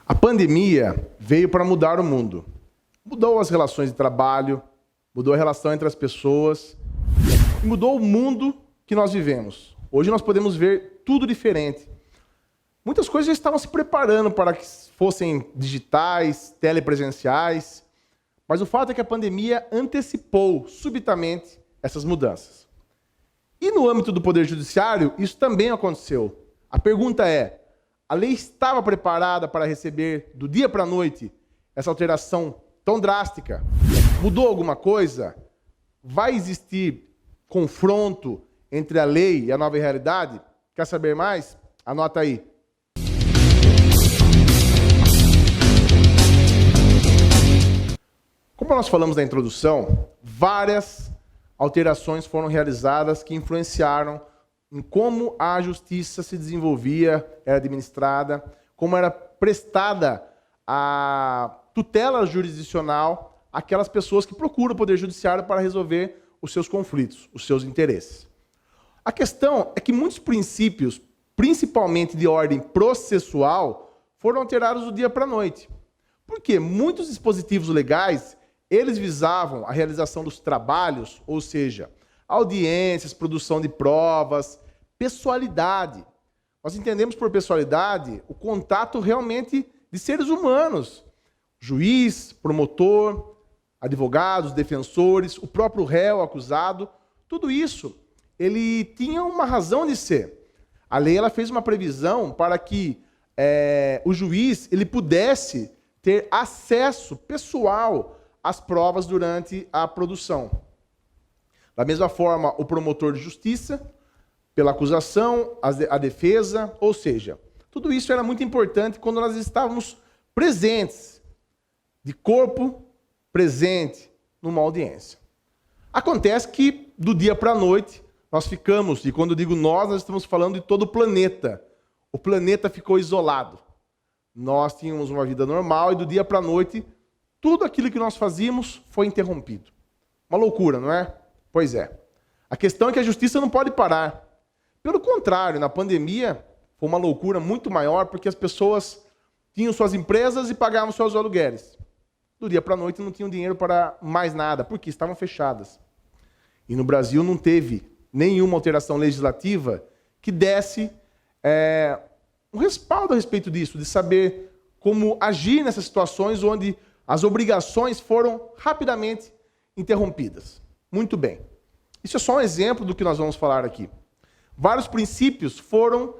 A pandemia veio para mudar o mundo. Mudou as relações de trabalho, mudou a relação entre as pessoas, e mudou o mundo que nós vivemos. Hoje nós podemos ver tudo diferente. Muitas coisas já estavam se preparando para que fossem digitais, telepresenciais, mas o fato é que a pandemia antecipou subitamente essas mudanças. E no âmbito do Poder Judiciário, isso também aconteceu. A pergunta é: a lei estava preparada para receber do dia para a noite essa alteração tão drástica? Mudou alguma coisa? Vai existir confronto entre a lei e a nova realidade? Quer saber mais? Anota aí. Como nós falamos na introdução, várias alterações foram realizadas que influenciaram em como a justiça se desenvolvia, era administrada, como era prestada a tutela jurisdicional àquelas pessoas que procuram o Poder Judiciário para resolver os seus conflitos, os seus interesses. A questão é que muitos princípios, principalmente de ordem processual, foram alterados do dia para a noite. Porque muitos dispositivos legais, eles visavam a realização dos trabalhos, ou seja, audiências, produção de provas, pessoalidade. Nós entendemos por pessoalidade o contato realmente de seres humanos. Juiz, promotor, advogados, defensores, o próprio réu, acusado, tudo isso, ele tinha uma razão de ser. A lei ela fez uma previsão para que o juiz ele pudesse ter acesso pessoal às provas durante a produção. Da mesma forma, o promotor de justiça, pela acusação, a defesa, ou seja, tudo isso era muito importante quando nós estávamos presentes, de corpo presente, numa audiência. Acontece que, do dia para a noite, nós ficamos, e quando eu digo nós estamos falando de todo o planeta. O planeta ficou isolado. Nós tínhamos uma vida normal e do dia para a noite, tudo aquilo que nós fazíamos foi interrompido. Uma loucura, não é? Pois é. A questão é que a justiça não pode parar. Pelo contrário, na pandemia, foi uma loucura muito maior, porque as pessoas tinham suas empresas e pagavam seus aluguéis. Do dia para a noite não tinham dinheiro para mais nada, porque estavam fechadas. E no Brasil não teve nenhuma alteração legislativa que desse um respaldo a respeito disso, de saber como agir nessas situações onde as obrigações foram rapidamente interrompidas. Muito bem. Isso é só um exemplo do que nós vamos falar aqui. Vários princípios foram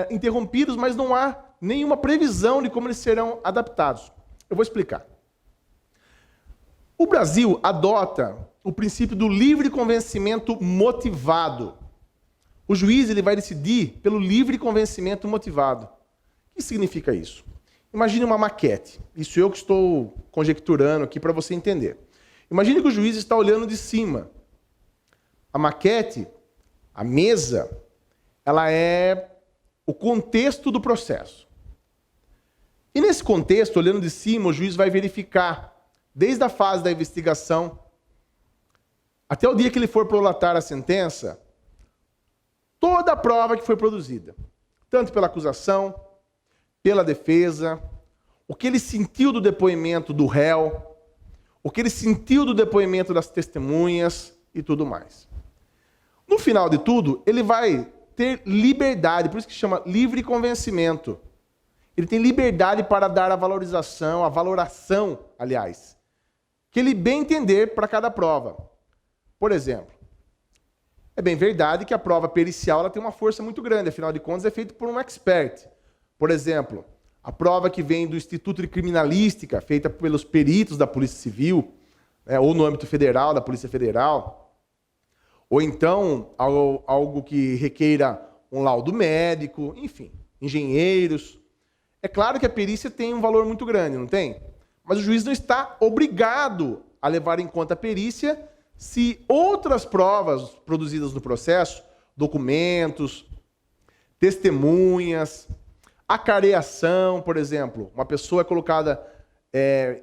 interrompidos, mas não há nenhuma previsão de como eles serão adaptados. Eu vou explicar. O Brasil adota o princípio do livre convencimento motivado. O juiz ele vai decidir pelo livre convencimento motivado. O que significa isso? Imagine uma maquete. Isso eu que estou conjecturando aqui para você entender. Imagine que o juiz está olhando de cima. A maquete, a mesa, ela é o contexto do processo. E nesse contexto, olhando de cima, o juiz vai verificar, desde a fase da investigação, até o dia que ele for prolatar a sentença, toda a prova que foi produzida. Tanto pela acusação, pela defesa, o que ele sentiu do depoimento do réu, o que ele sentiu do depoimento das testemunhas e tudo mais. No final de tudo, ele vai ter liberdade, por isso que chama livre convencimento. Ele tem liberdade para dar a valoração, aliás, que ele bem entender para cada prova. Por exemplo, é bem verdade que a prova pericial ela tem uma força muito grande, afinal de contas é feita por um expert. Por exemplo, a prova que vem do Instituto de Criminalística, feita pelos peritos da Polícia Civil, ou no âmbito federal, da Polícia Federal, ou então algo que requeira um laudo médico, enfim, engenheiros. É claro que a perícia tem um valor muito grande, não tem? Mas o juiz não está obrigado a levar em conta a perícia se outras provas produzidas no processo, documentos, testemunhas, acareação, por exemplo, uma pessoa é colocada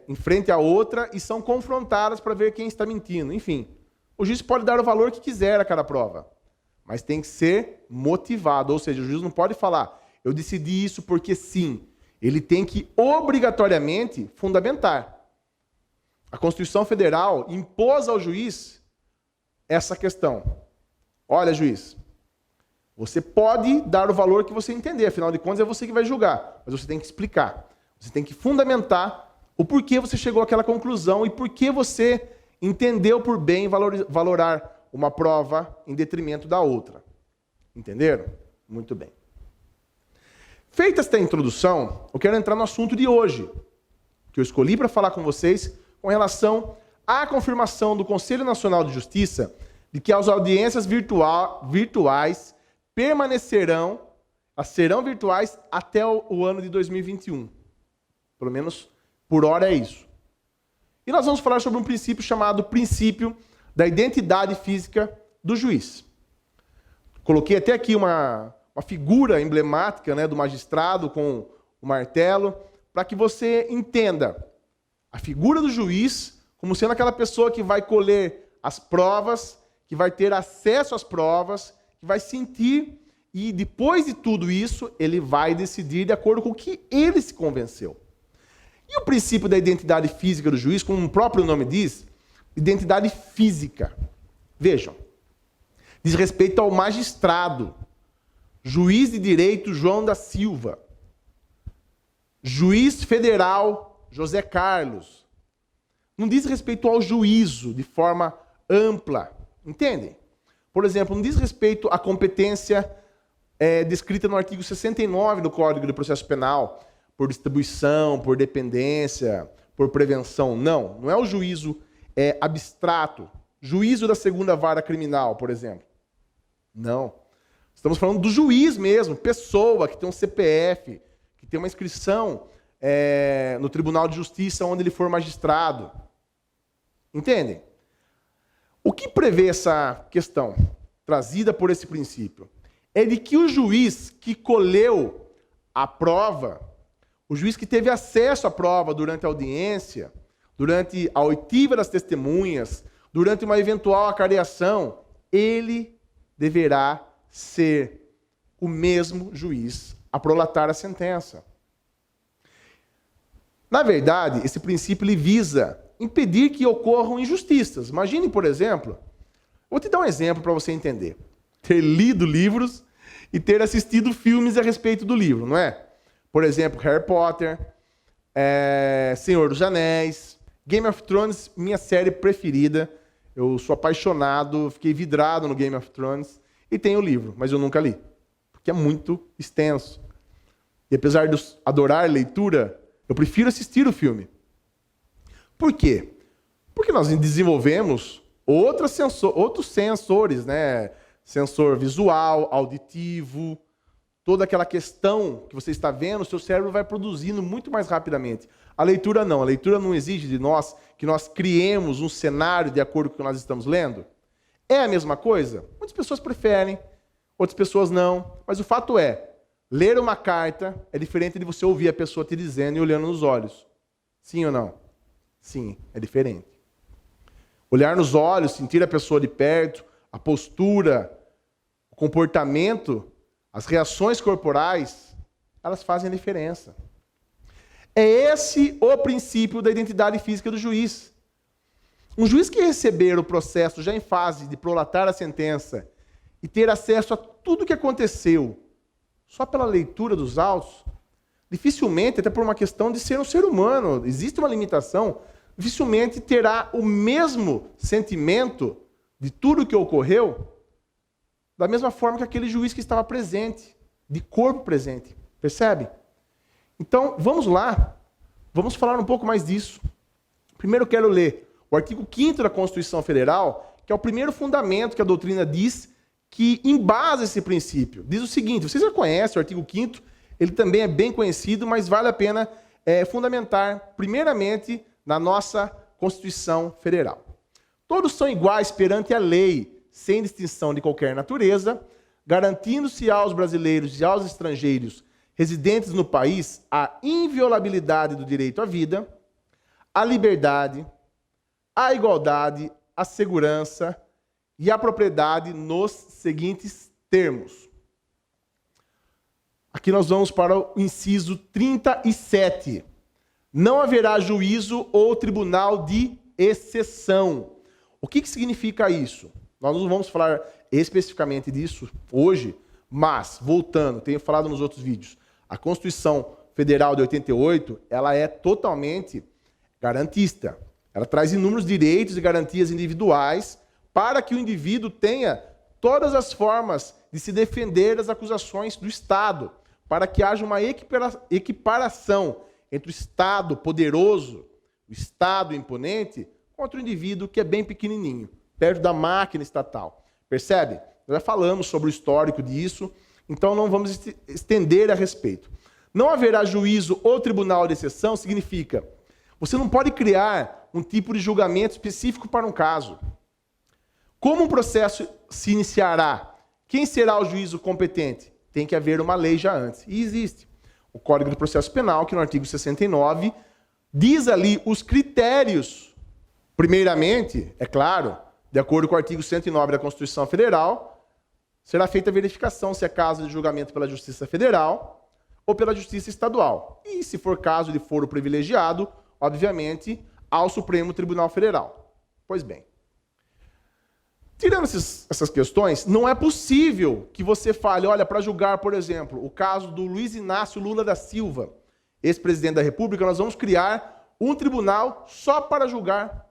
em frente à outra e são confrontadas para ver quem está mentindo. Enfim, o juiz pode dar o valor que quiser a cada prova, mas tem que ser motivado, ou seja, o juiz não pode falar, eu decidi isso porque sim, Ele tem que obrigatoriamente fundamentar. A Constituição Federal impôs ao juiz essa questão. Olha, juiz, você pode dar o valor que você entender, afinal de contas é você que vai julgar, mas você tem que explicar. Você tem que fundamentar o porquê você chegou àquela conclusão e por que você entendeu por bem valorar uma prova em detrimento da outra. Entenderam? Muito bem. Feita esta introdução, eu quero entrar no assunto de hoje, que eu escolhi para falar com vocês com relação à confirmação do Conselho Nacional de Justiça de que as audiências virtuais serão virtuais até o ano de 2021. Pelo menos por hora é isso. E nós vamos falar sobre um princípio chamado princípio da identidade física do juiz. Coloquei até aqui uma figura emblemática, né, do magistrado com o martelo, para que você entenda a figura do juiz como sendo aquela pessoa que vai colher as provas, que vai ter acesso às provas, que vai sentir e depois de tudo isso, ele vai decidir de acordo com o que ele se convenceu. E o princípio da identidade física do juiz, como o próprio nome diz, identidade física. Vejam, diz respeito ao magistrado, juiz de direito João da Silva, juiz federal José Carlos. Não diz respeito ao juízo de forma ampla, entendem? Por exemplo, não diz respeito à competência descrita no artigo 69 do Código de Processo Penal, por distribuição, por dependência, por prevenção. Não é o juízo abstrato. Juízo da segunda vara criminal, por exemplo. Não. Estamos falando do juiz mesmo, pessoa que tem um CPF, que tem uma inscrição no Tribunal de Justiça onde ele for magistrado. Entendem? O que prevê essa questão, trazida por esse princípio, é de que o juiz que colheu a prova, o juiz que teve acesso à prova durante a audiência, durante a oitiva das testemunhas, durante uma eventual acareação, ele deverá ser o mesmo juiz a prolatar a sentença. Na verdade, esse princípio ele visa impedir que ocorram injustiças. Imagine, por exemplo, vou te dar um exemplo para você entender. Ter lido livros e ter assistido filmes a respeito do livro, não é? Por exemplo, Harry Potter, Senhor dos Anéis, Game of Thrones, minha série preferida. Eu sou apaixonado, fiquei vidrado no Game of Thrones e tenho o livro, mas eu nunca li, porque é muito extenso. E apesar de eu adorar leitura, eu prefiro assistir o filme. Por quê? Porque nós desenvolvemos outros sensores, né? Sensor visual, auditivo, toda aquela questão que você está vendo, o seu cérebro vai produzindo muito mais rapidamente. A leitura não. A leitura não exige de nós que nós criemos um cenário de acordo com o que nós estamos lendo. É a mesma coisa? Muitas pessoas preferem, outras pessoas não. Mas o fato é, ler uma carta é diferente de você ouvir a pessoa te dizendo e olhando nos olhos. Sim ou não? Sim, é diferente. Olhar nos olhos, sentir a pessoa de perto, a postura, o comportamento, as reações corporais, elas fazem a diferença. É esse o princípio da identidade física do juiz. Um juiz que receber o processo já em fase de prolatar a sentença e ter acesso a tudo o que aconteceu só pela leitura dos autos, dificilmente, até por uma questão de ser um ser humano, existe uma limitação, dificilmente terá o mesmo sentimento de tudo o que ocorreu da mesma forma que aquele juiz que estava presente, de corpo presente. Percebe? Então, vamos lá. Vamos falar um pouco mais disso. Primeiro eu quero ler o artigo 5º da Constituição Federal, que é o primeiro fundamento que a doutrina diz que embasa esse princípio. Diz o seguinte, vocês já conhecem o artigo 5º, ele também é bem conhecido, mas vale a pena fundamentar, primeiramente, na nossa Constituição Federal. Todos são iguais perante a lei, sem distinção de qualquer natureza, garantindo-se aos brasileiros e aos estrangeiros residentes no país a inviolabilidade do direito à vida, à liberdade, à igualdade, à segurança e à propriedade nos seguintes termos. Aqui nós vamos para o inciso 37. Não haverá juízo ou tribunal de exceção. O que significa isso? Nós não vamos falar especificamente disso hoje, mas, voltando, tenho falado nos outros vídeos, a Constituição Federal de 88, ela é totalmente garantista. Ela traz inúmeros direitos e garantias individuais para que o indivíduo tenha todas as formas de se defender das acusações do Estado, para que haja uma equiparação entre o Estado poderoso, o Estado imponente, contra o indivíduo que é bem pequenininho, perto da máquina estatal. Percebe? Nós já falamos sobre o histórico disso, então não vamos estender a respeito. Não haverá juízo ou tribunal de exceção significa você não pode criar um tipo de julgamento específico para um caso. Como um processo se iniciará? Quem será o juízo competente? Tem que haver uma lei já antes. E existe. O Código de Processo Penal, que no artigo 69, diz ali os critérios. Primeiramente, é claro, de acordo com o artigo 109 da Constituição Federal, será feita a verificação se é caso de julgamento pela Justiça Federal ou pela Justiça Estadual. E, se for caso de foro privilegiado, obviamente, ao Supremo Tribunal Federal. Pois bem, tirando essas questões, não é possível que você fale, olha, para julgar, por exemplo, o caso do Luiz Inácio Lula da Silva, ex-presidente da República, nós vamos criar um tribunal só para julgar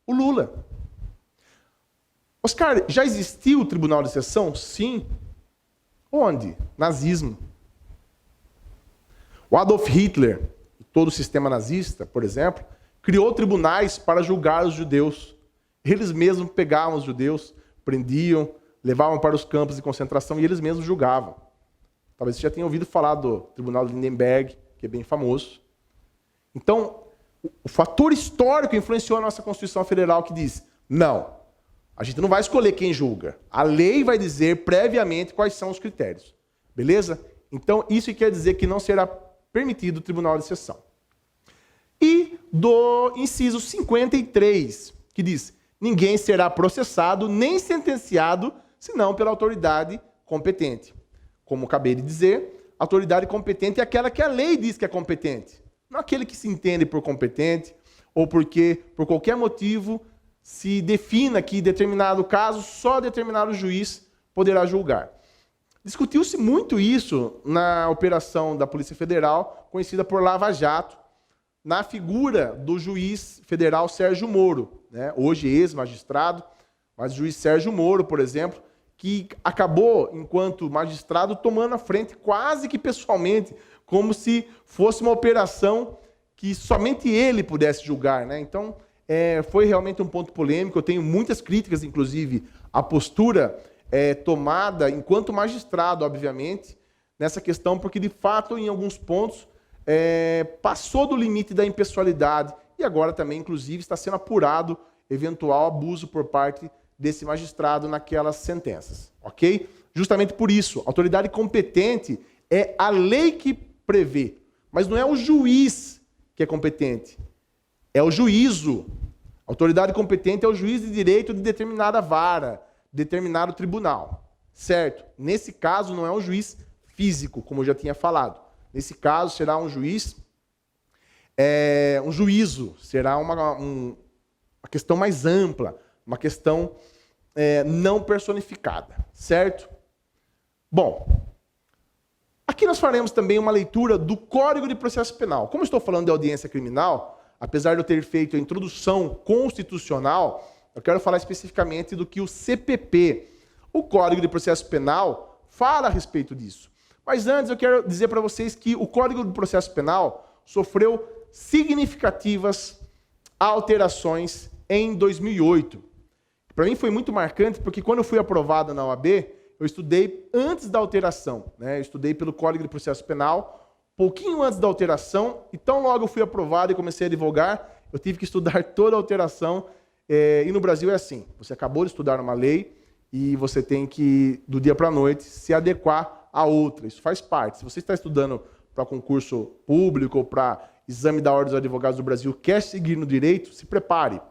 o Lula. Oscar, já existiu o tribunal de exceção? Sim. Onde? Nazismo. O Adolf Hitler, e todo o sistema nazista, por exemplo, criou tribunais para julgar os judeus. Eles mesmos pegavam os judeus, prendiam, levavam para os campos de concentração e eles mesmos julgavam. Talvez você já tenha ouvido falar do Tribunal de Nuremberg, que é bem famoso. Então, o fator histórico influenciou a nossa Constituição Federal, que diz, não, a gente não vai escolher quem julga. A lei vai dizer previamente quais são os critérios. Beleza? Então, isso quer dizer que não será permitido o tribunal de exceção. E do inciso 53, que diz, ninguém será processado nem sentenciado, senão pela autoridade competente. Como acabei de dizer, a autoridade competente é aquela que a lei diz que é competente. Não aquele que se entende por competente, ou porque, por qualquer motivo, se defina que em determinado caso, só determinado juiz poderá julgar. Discutiu-se muito isso na operação da Polícia Federal, conhecida por Lava Jato, na figura do juiz federal Sérgio Moro, né? Hoje ex-magistrado, mas o juiz Sérgio Moro, por exemplo, que acabou, enquanto magistrado, tomando a frente quase que pessoalmente, como se fosse uma operação que somente ele pudesse julgar, né? Então, foi realmente um ponto polêmico. Eu tenho muitas críticas, inclusive, à postura tomada enquanto magistrado, obviamente, nessa questão, porque, de fato, em alguns pontos, passou do limite da impessoalidade e agora também, inclusive, está sendo apurado eventual abuso por parte desse magistrado naquelas sentenças, ok? Justamente por isso, a autoridade competente é a lei que prevê, mas não é o juiz que é competente, é o juízo. A autoridade competente é o juiz de direito de determinada vara, determinado tribunal, certo? Nesse caso, não é um juiz físico, como eu já tinha falado. Nesse caso, será um juiz, um juízo, será uma questão mais ampla, uma questão não personificada, certo? Bom, aqui nós faremos também uma leitura do Código de Processo Penal. Como estou falando de audiência criminal, apesar de eu ter feito a introdução constitucional, eu quero falar especificamente do que o CPP, o Código de Processo Penal, fala a respeito disso. Mas antes eu quero dizer para vocês que o Código de Processo Penal sofreu significativas alterações em 2008. Para mim foi muito marcante, porque quando eu fui aprovado na OAB, eu estudei antes da alteração, né? Eu estudei pelo Código de Processo Penal, pouquinho antes da alteração, e tão logo eu fui aprovado e comecei a advogar, eu tive que estudar toda a alteração, e no Brasil é assim, você acabou de estudar uma lei e você tem que, do dia para a noite, se adequar a outra. Isso faz parte. Se você está estudando para concurso público ou para exame da Ordem dos Advogados do Brasil, quer seguir no direito, se prepare.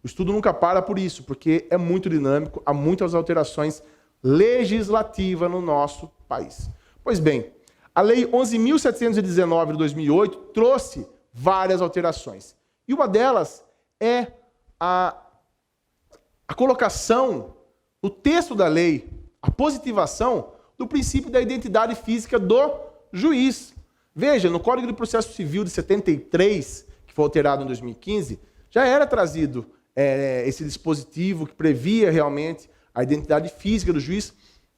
O estudo nunca para por isso, porque é muito dinâmico, há muitas alterações legislativas no nosso país. Pois bem, a Lei 11.719 de 2008 trouxe várias alterações. E uma delas é a colocação no texto da lei, a positivação do princípio da identidade física do juiz. Veja, no Código de Processo Civil de 73, que foi alterado em 2015, já era trazido esse dispositivo que previa realmente a identidade física do juiz,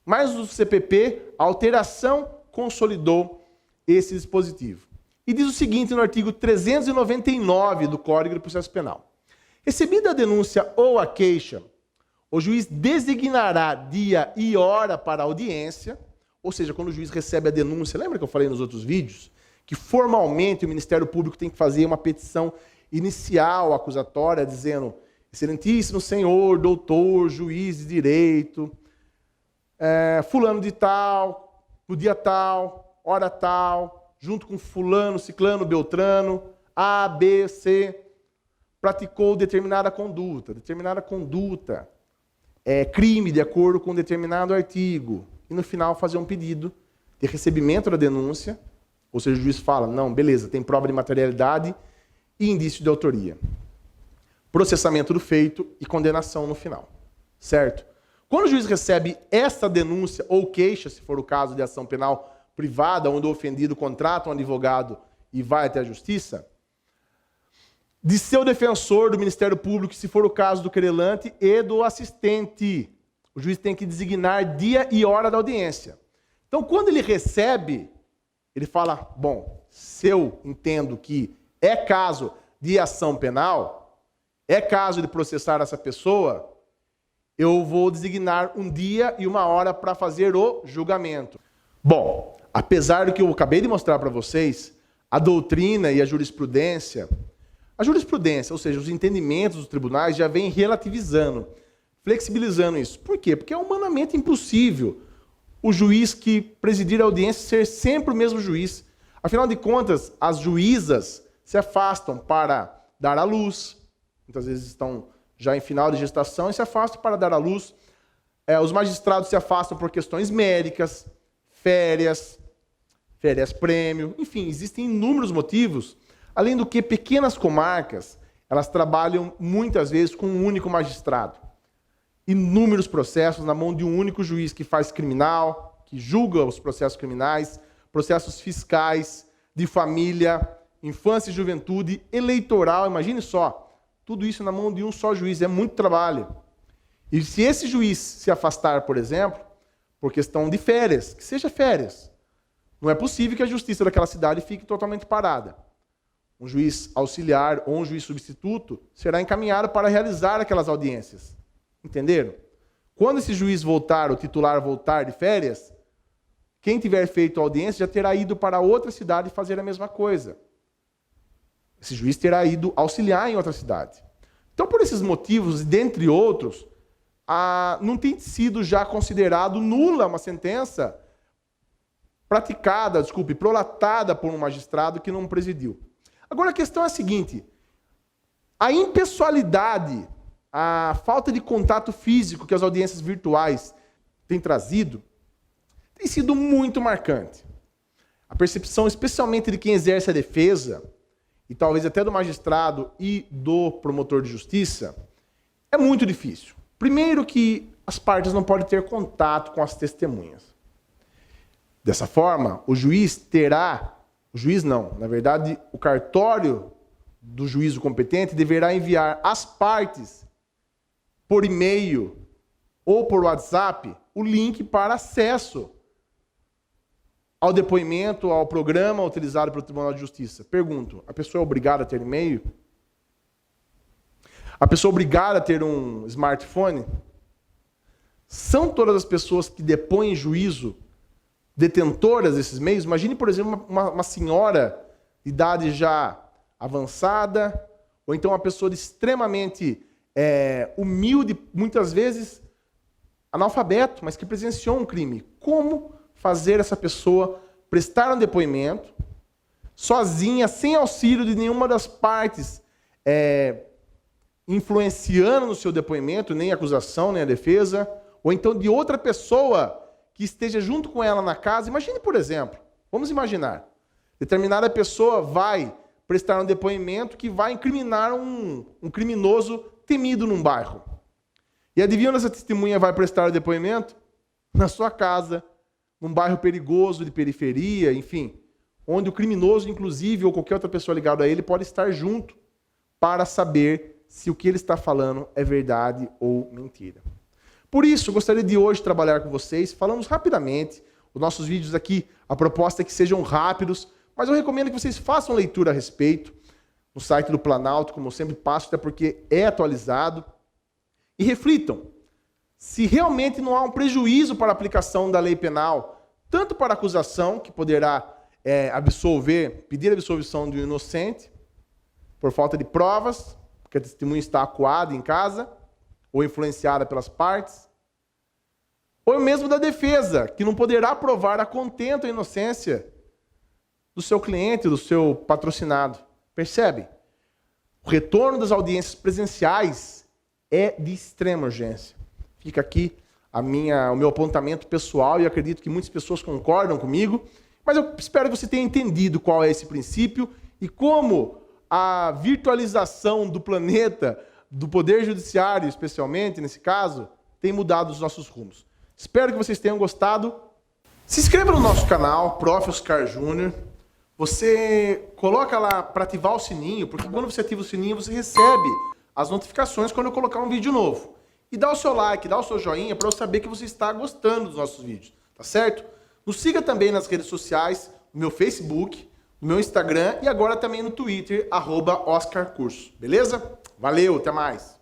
mas no CPP, a alteração consolidou esse dispositivo. E diz o seguinte no artigo 399 do Código de Processo Penal. Recebida a denúncia ou a queixa, o juiz designará dia e hora para a audiência, ou seja, quando o juiz recebe a denúncia, lembra que eu falei nos outros vídeos? Que formalmente o Ministério Público tem que fazer uma petição inicial acusatória, dizendo: Excelentíssimo senhor, doutor, juiz de direito, fulano de tal, no dia tal, hora tal, junto com fulano, ciclano, beltrano, A, B, C, praticou determinada conduta. Determinada conduta é crime de acordo com determinado artigo. E no final fazer um pedido de recebimento da denúncia, ou seja, o juiz fala: não, beleza, tem prova de materialidade e indício de autoria. Processamento do feito e condenação no final. Certo? Quando o juiz recebe essa denúncia ou queixa, se for o caso de ação penal privada, onde o ofendido contrata um advogado e vai até a justiça, de seu defensor do Ministério Público, se for o caso do querelante, e do assistente. O juiz tem que designar dia e hora da audiência. Então, quando ele recebe, ele fala: bom, se eu entendo que é caso de ação penal, é caso de processar essa pessoa, eu vou designar um dia e uma hora para fazer o julgamento. Bom, apesar do que eu acabei de mostrar para vocês, a doutrina e a jurisprudência, ou seja, os entendimentos dos tribunais já vêm relativizando, flexibilizando isso. Por quê? Porque é humanamente impossível o juiz que presidir a audiência ser sempre o mesmo juiz. Afinal de contas, as juízas se afastam para dar à luz, muitas vezes estão já em final de gestação e se afastam para dar à luz. Os magistrados se afastam por questões médicas, férias prêmio, enfim, existem inúmeros motivos. Além do que, pequenas comarcas, elas trabalham muitas vezes com um único magistrado. Inúmeros processos na mão de um único juiz que faz criminal, que julga os processos criminais, processos fiscais, de família, infância e juventude, eleitoral, imagine só. Tudo isso na mão de um só juiz, é muito trabalho. E se esse juiz se afastar, por exemplo, por questão de férias, que seja férias, não é possível que a justiça daquela cidade fique totalmente parada. Um juiz auxiliar ou um juiz substituto será encaminhado para realizar aquelas audiências. Entenderam? Quando esse juiz voltar, o titular voltar de férias, quem tiver feito a audiência já terá ido para outra cidade fazer a mesma coisa. Esse juiz terá ido auxiliar em outra cidade. Então, por esses motivos, dentre outros, não tem sido já considerado nula uma sentença prolatada por um magistrado que não presidiu. Agora, a questão é a seguinte: a impessoalidade, a falta de contato físico que as audiências virtuais têm trazido, tem sido muito marcante. A percepção, especialmente de quem exerce a defesa, e talvez até do magistrado e do promotor de justiça, é muito difícil. Primeiro que as partes não podem ter contato com as testemunhas. Dessa forma, o cartório do juízo competente deverá enviar às partes, por e-mail ou por WhatsApp, o link para acesso ao depoimento, ao programa utilizado pelo Tribunal de Justiça. Pergunto: a pessoa é obrigada a ter e-mail? A pessoa é obrigada a ter um smartphone? São todas as pessoas que depõem em juízo detentoras desses meios? Imagine, por exemplo, uma senhora de idade já avançada, ou então uma pessoa extremamente humilde, muitas vezes analfabeto, mas que presenciou um crime. Como fazer essa pessoa prestar um depoimento sozinha, sem auxílio de nenhuma das partes, influenciando no seu depoimento, nem a acusação, nem a defesa, ou então de outra pessoa que esteja junto com ela na casa. Imagine, por exemplo, vamos imaginar, determinada pessoa vai prestar um depoimento que vai incriminar um criminoso temido num bairro. E adivinha onde essa testemunha vai prestar o depoimento? Na sua casa, num bairro perigoso de periferia, enfim, onde o criminoso, inclusive, ou qualquer outra pessoa ligada a ele, pode estar junto para saber se o que ele está falando é verdade ou mentira. Por isso, eu gostaria de hoje trabalhar com vocês. Falamos rapidamente. Os nossos vídeos aqui, a proposta é que sejam rápidos, mas eu recomendo que vocês façam leitura a respeito no site do Planalto, como eu sempre passo, até porque é atualizado, e reflitam se realmente não há um prejuízo para a aplicação da lei penal, tanto para a acusação, que poderá pedir a absolvição de um inocente por falta de provas, porque a testemunha está acuada em casa, ou influenciada pelas partes, ou mesmo da defesa, que não poderá provar a contento ou a inocência do seu cliente, do seu patrocinado. Percebe? O retorno das audiências presenciais é de extrema urgência. Fica aqui o meu apontamento pessoal e acredito que muitas pessoas concordam comigo, mas eu espero que você tenha entendido qual é esse princípio e como a virtualização do planeta, do Poder Judiciário, especialmente nesse caso, tem mudado os nossos rumos. Espero que vocês tenham gostado. Se inscreva no nosso canal, Prof. Oscar Júnior. Você coloca lá para ativar o sininho, porque quando você ativa o sininho, você recebe as notificações quando eu colocar um vídeo novo. E dá o seu like, dá o seu joinha para eu saber que você está gostando dos nossos vídeos, tá certo? Nos siga também nas redes sociais, no meu Facebook, no meu Instagram e agora também no Twitter, @OscarCurso. Beleza? Valeu, até mais!